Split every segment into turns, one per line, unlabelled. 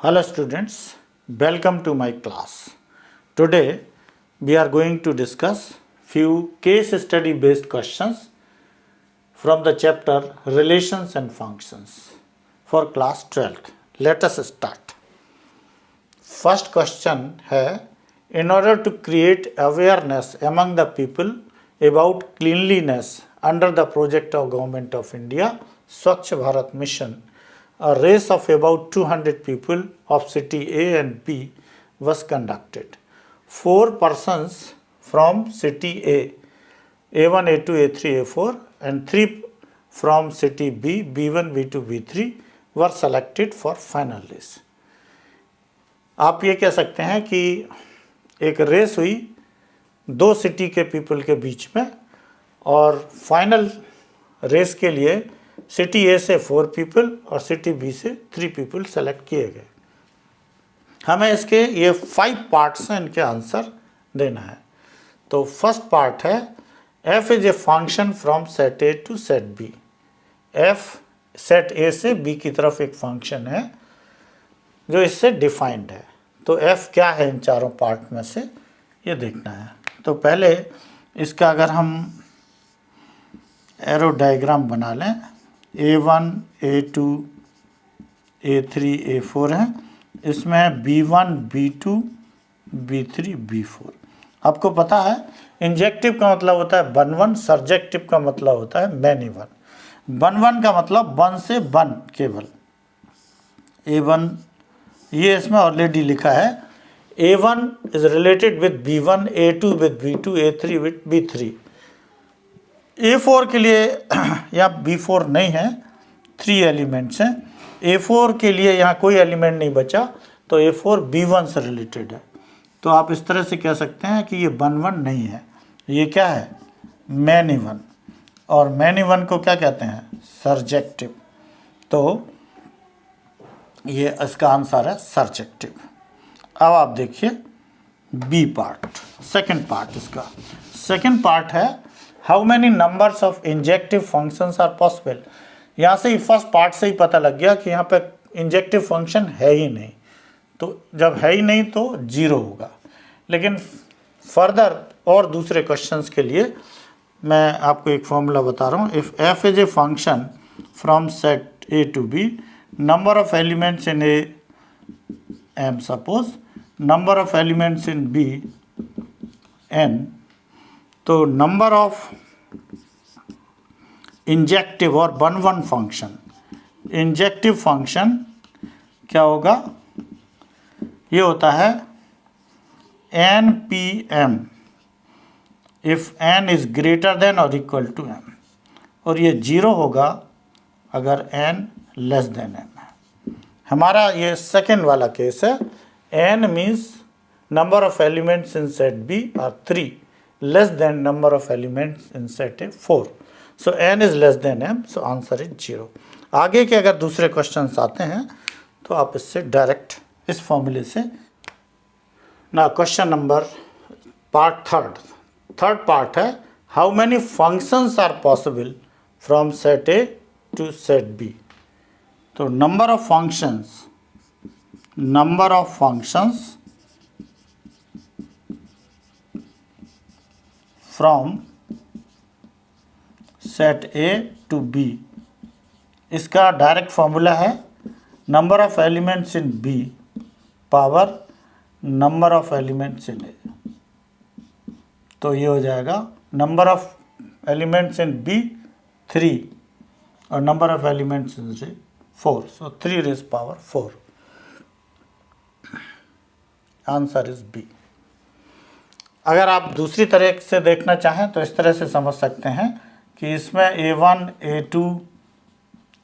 Hello students, welcome to my class. Today we are going to discuss few case study based questions from the chapter Relations and Functions for class 12th. Let us start. First question है, in order to create awareness among the people about cleanliness under the project of Government of India, Swachh Bharat Mission, a race of about 200 people of city A and B was conducted. 4 persons from city A, A1, A2, A3, A4 and 3 from city B, B1, B2, B3 were selected for final race. आप ये कह सकते हैं कि एक race हुई 2 city के people के बीच में और फाइनल रेस के लिए सिटी ए से 4 पीपल और सिटी बी से 3 पीपल सेलेक्ट किए गए. हमें इसके ये 5 पार्ट्स हैं, इनके आंसर देना है. तो फर्स्ट पार्ट है f is a function from set A to set B. f set A से b की तरफ एक फंक्शन है जो इससे डिफाइंड है. तो f क्या है इन चारों पार्ट में से ये देखना है. तो पहले इसका अगर हम एरो डायग्राम बना लें, A1, A2, A3, A4 है. इसमें B1, B2, B3, B4. आपको पता है इंजेक्टिव का मतलब होता है बन वन, सर्जेक्टिव का मतलब होता है मैनी वन. बन वन का मतलब वन से वन केवल. A1 ये इसमें ऑलरेडी लिखा है. A1 is related with B1, A2 with B2, A3 with B3. A4 के लिए यहाँ B4 नहीं है, 3 एलिमेंट्स हैं. A4 के लिए यहाँ कोई एलिमेंट नहीं बचा, तो A4 B1 से रिलेटेड है. तो आप इस तरह से कह सकते हैं कि ये वन वन नहीं है, ये क्या है, मैनी वन. और मैनी वन को क्या कहते हैं, सर्जेक्टिव. तो ये इसका आंसर है सर्जेक्टिव. अब आप देखिए बी पार्ट, सेकंड पार्ट. इसका सेकंड पार्ट है how many numbers of injective functions are possible. यहाँ से ही फर्स्ट पार्ट से ही पता लग गया कि यहाँ पे इंजेक्टिव फंक्शन है ही नहीं. तो जब है ही नहीं तो 0 होगा. लेकिन फर्दर और दूसरे क्वेश्चंस के लिए मैं आपको एक फॉर्मूला बता रहा हूँ. If F is a function from set A to B, number of elements in A M, suppose number of elements in B N, तो नंबर ऑफ इंजेक्टिव और one one function, injective function क्या होगा, ये होता है N P M if N is greater than और equal to M. और ये 0 होगा अगर एन लेस देन एम है. हमारा ये सेकेंड वाला केस है. N means number of elements in set B are 3 less than number of elements in set A 4. So n is less than m, so answer is 0. आगे के अगर दूसरे questions आते हैं तो आप इससे डायरेक्ट इस फॉर्मूले से ना. Question number part third part है how many functions are possible from set A to set B. तो number of functions from set A to B, इसका डायरेक्ट फॉर्मूला है number of elements in B power number of elements in A. तो ये हो जाएगा number of elements in B 3 और number of elements in A 4. So 3 raised power 4. Answer is B. अगर आप दूसरी तरह से देखना चाहें तो इस तरह से समझ सकते हैं कि इसमें A1, A2,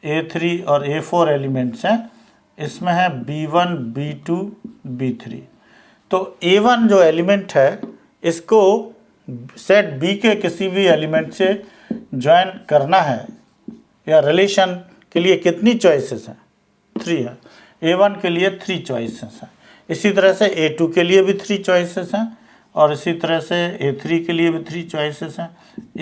A3 और A4 एलिमेंट्स हैं. इसमें है B1, B2, B3. तो A1 जो एलिमेंट है इसको सेट B के किसी भी एलिमेंट से ज्वाइन करना है, या रिलेशन के लिए कितनी चॉइसेस हैं, 3 है. A1 के लिए 3 चॉइसेस हैं. इसी तरह से A2 के लिए भी 3 चॉइसेस हैं और इसी तरह से A3 के लिए भी 3 चॉइसेस हैं,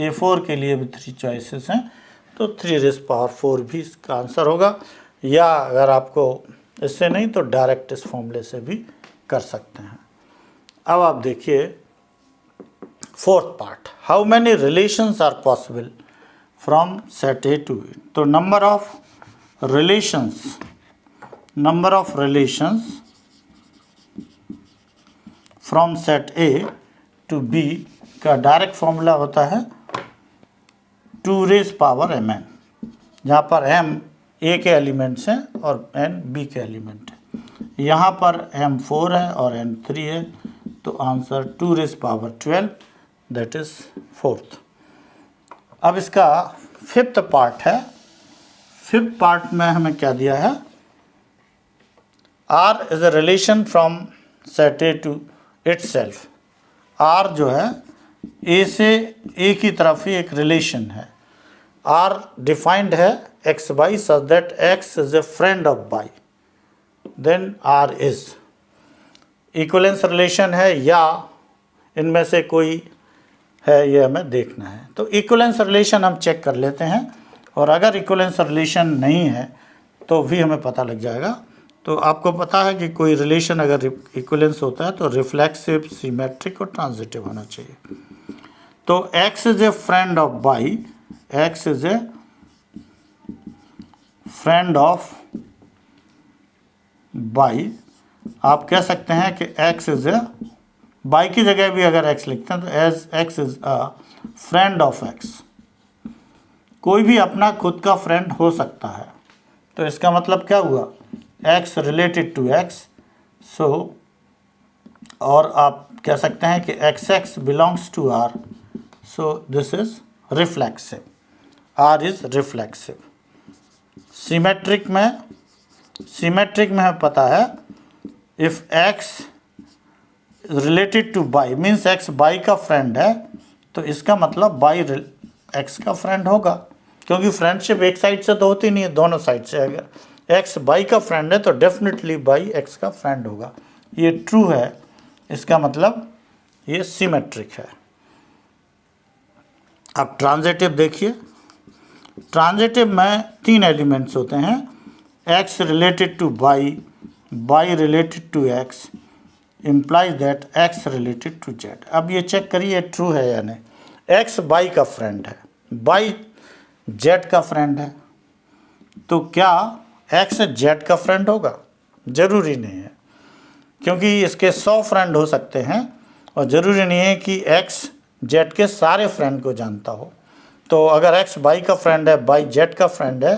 A4 के लिए भी 3 चॉइसेस हैं. तो 3 रेज़ पावर 4 भी इसका आंसर होगा. या अगर आपको इससे नहीं तो डायरेक्ट इस फॉर्मूले से भी कर सकते हैं। अब आप देखिए fourth part, how many relations are possible from set A to B. तो number of relations from set A to B का डायरेक्ट फॉर्मूला होता है 2m, जहाँ पर m ए के एलिमेंट्स हैं और n बी के एलिमेंट हैं। यहाँ पर m 4 है और n 3 है, तो आंसर 212, दैट इज फोर्थ। अब इसका फिफ्थ पार्ट है। फिफ्थ पार्ट में हमें क्या दिया है, R is a relation from set A to itself. R जो है A से A की तरफ ही एक रिलेशन है। R डिफाइंड है x by such that x is a friend of y, then R is equivalence relation है या इनमें से कोई है, ये हमें देखना है। तो इक्वलेंस रिलेशन हम चेक कर लेते हैं, और अगर इक्वलेंस रिलेशन नहीं है तो भी हमें पता लग जाएगा। तो आपको पता है कि कोई रिलेशन अगर इक्वलेंस होता है तो रिफ्लेक्सिव, सिमेट्रिक और ट्रांजिटिव होना चाहिए। तो x is a friend of y, x is a friend of y, आप कह सकते हैं कि x इज ए, y की जगह भी अगर x लिखते हैं तो as x is a friend of x। कोई भी अपना खुद का फ्रेंड हो सकता है, तो इसका मतलब क्या हुआ, x related to x। So और आप कह सकते हैं कि xx belongs to r, so this is reflexive, r is reflexive. Symmetric में हमें पता है if x related to y means x y का फ्रेंड है, तो इसका मतलब y x का फ्रेंड होगा, क्योंकि फ्रेंडशिप एक साइड से तो होती नहीं है, दोनों साइड से। अगर x y का फ्रेंड है तो डेफिनेटली y x का फ्रेंड होगा। ये ट्रू है, इसका मतलब ये सिमेट्रिक है। अब ट्रांजिटिव देखिए, ट्रांजिटिव में 3 एलिमेंट्स होते हैं, x related to y, y related to x, implies that x related to z। अब ये चेक करिए ट्रू है या नहीं। x y का फ्रेंड है, y z का फ्रेंड है, तो क्या x z का फ्रेंड होगा? जरूरी नहीं है, क्योंकि इसके 100 फ्रेंड हो सकते हैं और ज़रूरी नहीं है कि x z के सारे फ्रेंड को जानता हो। तो अगर x y का फ्रेंड है, y z का फ्रेंड है,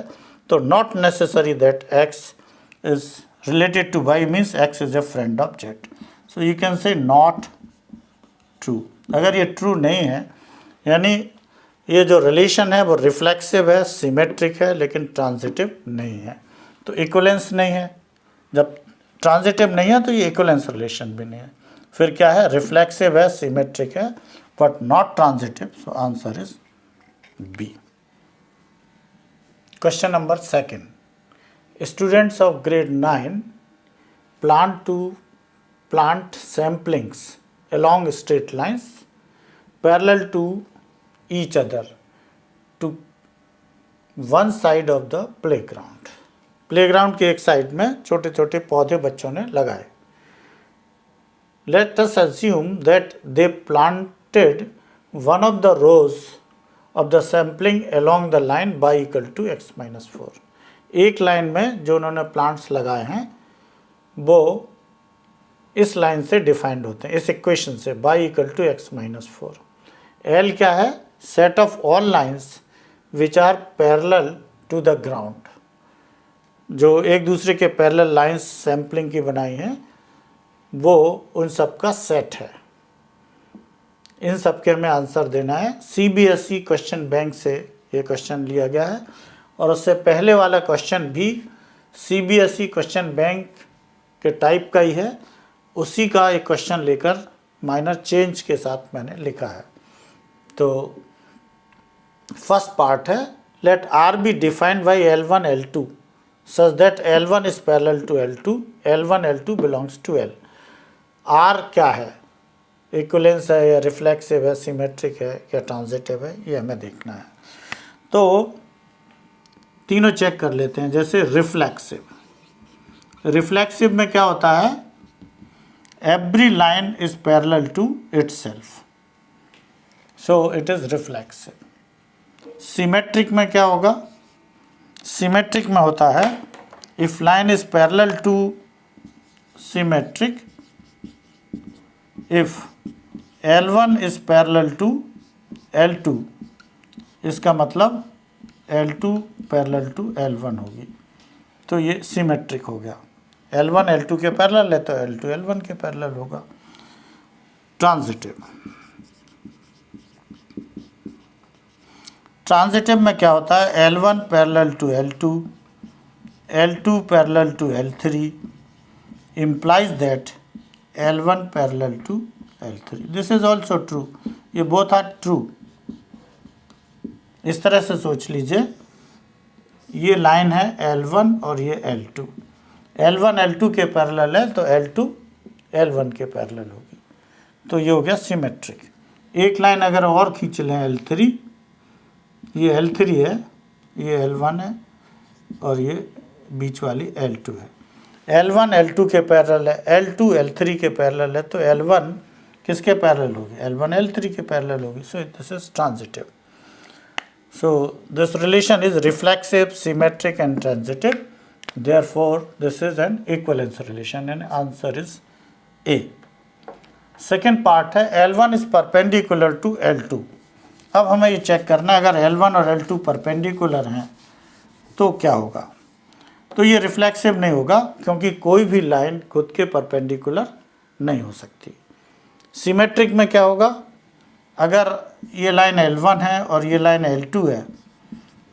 तो not necessary that x is related to y means x is a friend of z। So you can say not true. अगर ये ट्रू नहीं है, यानी ये जो रिलेशन है वो रिफ्लेक्सिव है, सिमेट्रिक है, लेकिन ट्रांजिटिव नहीं है, तो इक्वलेंस नहीं है। जब ट्रांजिटिव नहीं है तो ये इक्वलेंस रिलेशन भी नहीं है। फिर क्या है, रिफ्लेक्सिव है, सिमेट्रिक है, but not transitive. So answer is B. Question number 2, students of grade 9 plant samplings along straight lines parallel to each other to one side of the playground। Playground के एक साइड में छोटे छोटे पौधे बच्चों ने लगाए। Let us assume that they planted one of the rows of the sampling along the line y equal to x minus 4। एक लाइन में जो उन्होंने प्लांट्स लगाए हैं वो इस लाइन से डिफाइंड होते हैं, इस इक्वेशन से, y equal to x minus 4। L क्या है, set of all lines which are parallel to the ground. जो एक दूसरे के पैरेलल लाइन्स सैम्पलिंग की बनाई हैं वो उन सब का सेट है। इन सब के हमें आंसर देना है। CBSE क्वेश्चन बैंक से ये क्वेश्चन लिया गया है, और उससे पहले वाला क्वेश्चन भी CBSE क्वेश्चन बैंक के टाइप का ही है, उसी का एक क्वेश्चन लेकर माइनर चेंज के साथ मैंने लिखा है। तो फर्स्ट पार्ट है, let R be defined by L1 L2 such that L1 is parallel to L2, L1 L2 belongs to L। R क्या है, इक्वलेंस है या रिफ्लेक्सिव है, सिमेट्रिक है या ट्रांजिटिव है, ये हमें देखना है। तो तीनों चेक कर लेते हैं। जैसे रिफ्लेक्सिव में क्या होता है, every line is parallel to itself, so it is reflexive. Symmetric में क्या होगा, सिमेट्रिक में होता है if line is parallel to symmetric, if L1 is parallel to L2, इसका मतलब L2 पैरेलल टू L1 होगी, तो ये सिमेट्रिक हो गया। L1 L2 के पैरेलल है तो L2 L1 के पैरेलल होगा। ट्रांजिटिव, ट्रांजिटिव में क्या होता है, L1 parallel to L2, L2 parallel to L3 implies that L1 parallel to L3. This is also true. ये both are true. इस तरह से सोच लीजिए, ये लाइन है L1 और ये L2, L1 L2 के पैरेलल है तो L2 L1 के पैरेलल होगी, तो ये हो गया सिमेट्रिक। एक लाइन अगर और खींच लें L3, ये L3 है, ये L1 है और ये बीच वाली L2 है। L1 L2 के पैरेलल है, L2 L3 के पैरेलल है, तो L1 किसके पैरेलल होगी, L1 L3 के पैरेलल होगी, सो this is transitive. So this relation is reflexive, symmetric and transitive, therefore this is an equivalence relation and answer is a. Second part है L1 is perpendicular to L2। अब हमें ये check करना है अगर L1 और L2 perpendicular हैं तो क्या होगा, तो ये रिफ्लेक्सिव नहीं होगा क्योंकि कोई भी लाइन खुद के परपेंडिकुलर नहीं हो सकती। सिमेट्रिक में क्या होगा, अगर ये लाइन L1 है और ये लाइन L2 है,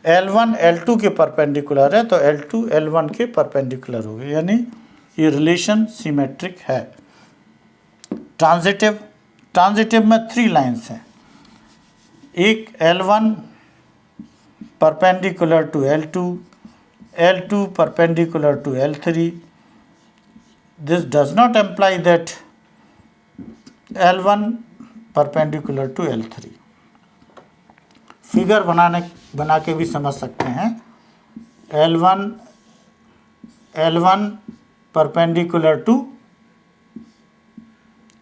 L1 L2 के परपेंडिकुलर है तो L2 L1 के परपेंडिकुलर होगी, यानी ये रिलेशन सिमेट्रिक है। ट्रांजिटिव, ट्रांजिटिव में 3 लाइन्स हैं, एक L1 perpendicular to L2, L2 perpendicular to L3. This does not imply that L1 perpendicular to L3. Figure बना के भी समझ सकते हैं, L1 perpendicular to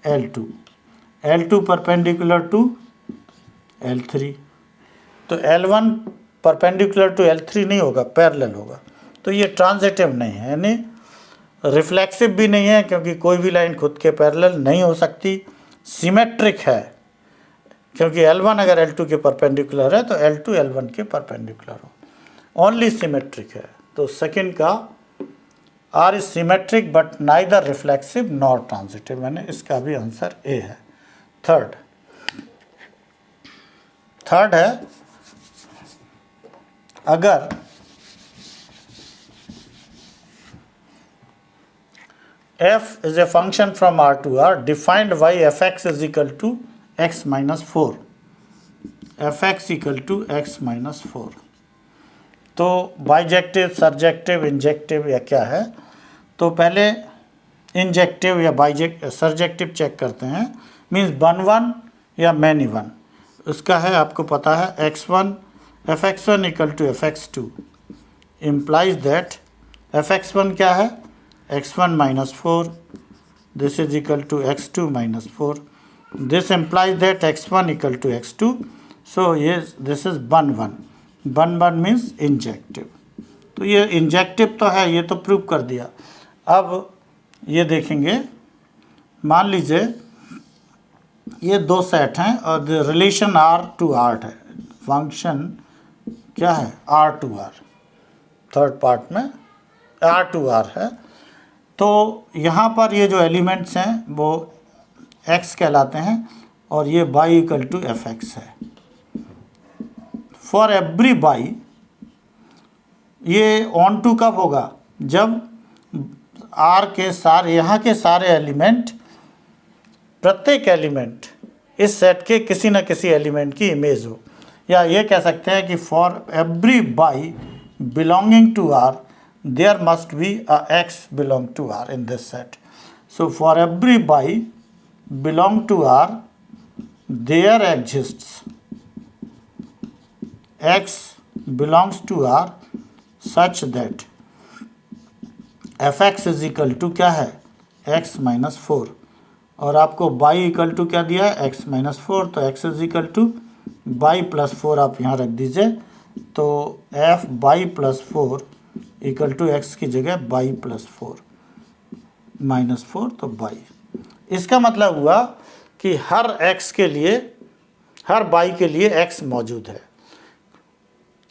L2, L2 perpendicular to L3, तो L1 परपेंडिकुलर टू L3 नहीं होगा, पैरेलल होगा, तो ये ट्रांजिटिव नहीं है, यानी रिफ्लेक्सिव भी नहीं है क्योंकि कोई भी लाइन खुद के पैरेलल नहीं हो सकती। सिमेट्रिक है क्योंकि L1 अगर L2 के परपेंडिकुलर है तो L2 L1 के परपेंडिकुलर हो। ओनली सिमेट्रिक है, तो सेकंड का R is symmetric but neither reflexive nor transitive, यानी इसका भी आंसर ए है। थर्ड है अगर f is a function from R to R defined y fx is equal to x minus 4, fx equal to x minus 4, तो bijective, सरजेक्टिव, injective या क्या है, तो पहले इंजेक्टिव या सरजेक्टिव चेक करते हैं, मीन्स वन वन या मैनी वन। उसका है आपको पता है x1 fx1 equal to fx2 implies that fx1 क्या है, x1 minus 4, this is equal to x2 minus 4, this implies that x1 equal to x2, so yes this is 1 1, 1 1 means injective, तो ये injective तो है, ये तो प्रूव कर दिया। अब ये देखेंगे, मान लीजिए ये 2 सेट हैं और रिलेशन R to R है, फंक्शन क्या है R to R, third part में R to R है, तो यहाँ पर ये जो एलिमेंट्स हैं वो x कहलाते हैं और ये y इक्वल टू fx है। फॉर एवरी y ये ऑन टू कब होगा, जब R के सारे, यहाँ के सारे एलिमेंट, प्रत्येक एलिमेंट इस सेट के किसी न किसी एलिमेंट की इमेज हो, या ये कह सकते हैं कि for every y belonging to R there must be a x belong to R in this set. So for every y belong to R there exists x belongs to R such that F X is equal to क्या है, x minus 4, और आपको by equal to क्या दिया है, x minus 4, तो X is equal to Y plus 4 आप यहाँ रख दीजिए, तो F Y plus 4 equal to X की जगह बाई प्लस 4 माइनस 4, तो बाई। इसका मतलब हुआ कि हर एक्स के लिए, हर बाई के लिए एक्स मौजूद है।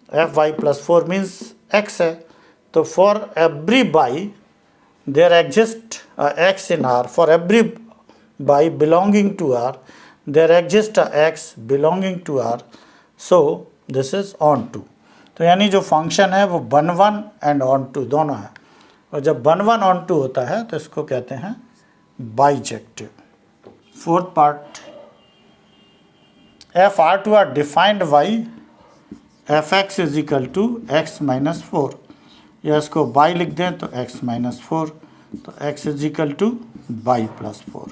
F Y plus 4 means X है, तो for every Y there exist X in R, for every Y belonging to R there exist X belonging to R, so this is onto. तो यानी जो function है वो बन one and on to दोनों है, और जब बन वन ऑन टू होता है तो इसको कहते हैं bijective. Fourth part, F R to R defined by F X is equal to X minus 4, या इसको बाई लिख दें तो एक्स माइनस 4, तो X is equal to Y plus 4।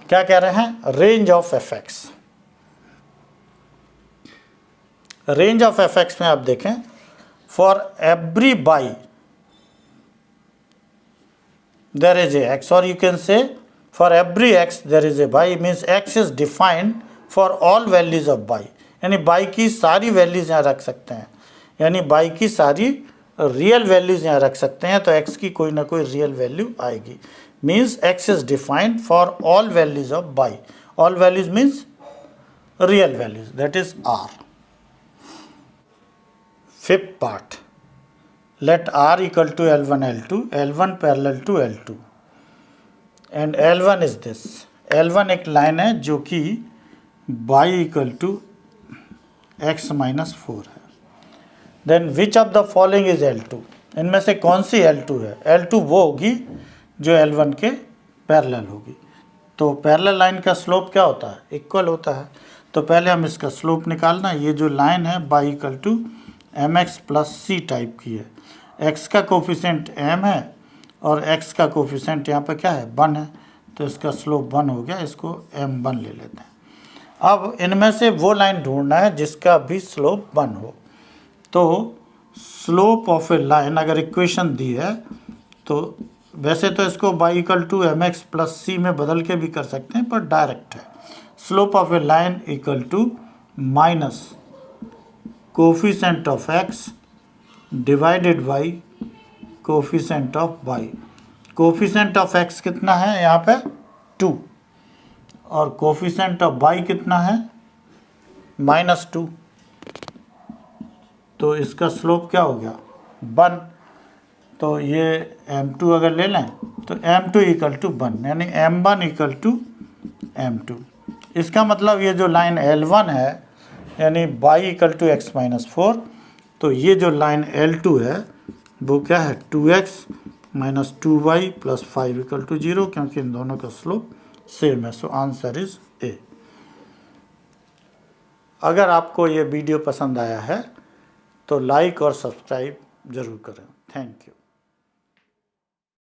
क्या कह रहे हैं, range of F X. Range of F X में आप देखें, for every Y there is a X, और you can say for every X there is a Y, means X is defined for all values of Y, यानी Y की सारी values यहाँ रख सकते हैं, यानी बाई की सारी रियल वैल्यूज यहाँ रख सकते हैं, तो एक्स की कोई ना कोई रियल वैल्यू आएगी। Means X is defined for all values of Y, all values means real values, that is R. Fifth part, let R equal to L1 L2, L1 parallel to L2 and L1 is this, L1 एक line है जो कि y equal to x minus 4 है। then which of the following is L2, इनमें से कौन सी L2 है, L2 वो होगी जो L1 के पैरेलल होगी। तो पैरेलल लाइन का स्लोप क्या होता है, इक्वल होता है, तो पहले हम इसका स्लोप निकालना, ये जो लाइन है y equal to M X plus C type की है, x का कोफिशेंट m है और x का कोफिशेंट यहाँ पे क्या है, 1 है, तो इसका स्लोप 1 हो गया, इसको m1 ले लेते हैं। अब इनमें से वो लाइन ढूंढना है जिसका भी स्लोप 1 हो। तो स्लोप ऑफ ए लाइन अगर इक्वेशन दी है, तो वैसे तो इसको y equal to M X plus C में बदल के भी कर सकते हैं, पर डायरेक्ट है। Slope of a line equal to minus coefficient of x divided by coefficient of y। Coefficient of x कितना है यहाँ पे 2, और कोफिशेंट ऑफ y कितना है -2, तो इसका स्लोप क्या हो गया 1। तो ये m2 अगर ले लें तो m2 इक्वल टू 1, यानी m1 इक्वल टू m2। इसका मतलब ये जो लाइन L1 है यानी y equal to x minus 4, तो ये जो लाइन L2 है वो क्या है 2x minus 2y plus 5 equal to 0, क्योंकि इन दोनों का स्लोप सेम है। सो आंसर इज ए। अगर आपको ये वीडियो पसंद आया है तो लाइक और सब्सक्राइब ज़रूर करें। Thank you.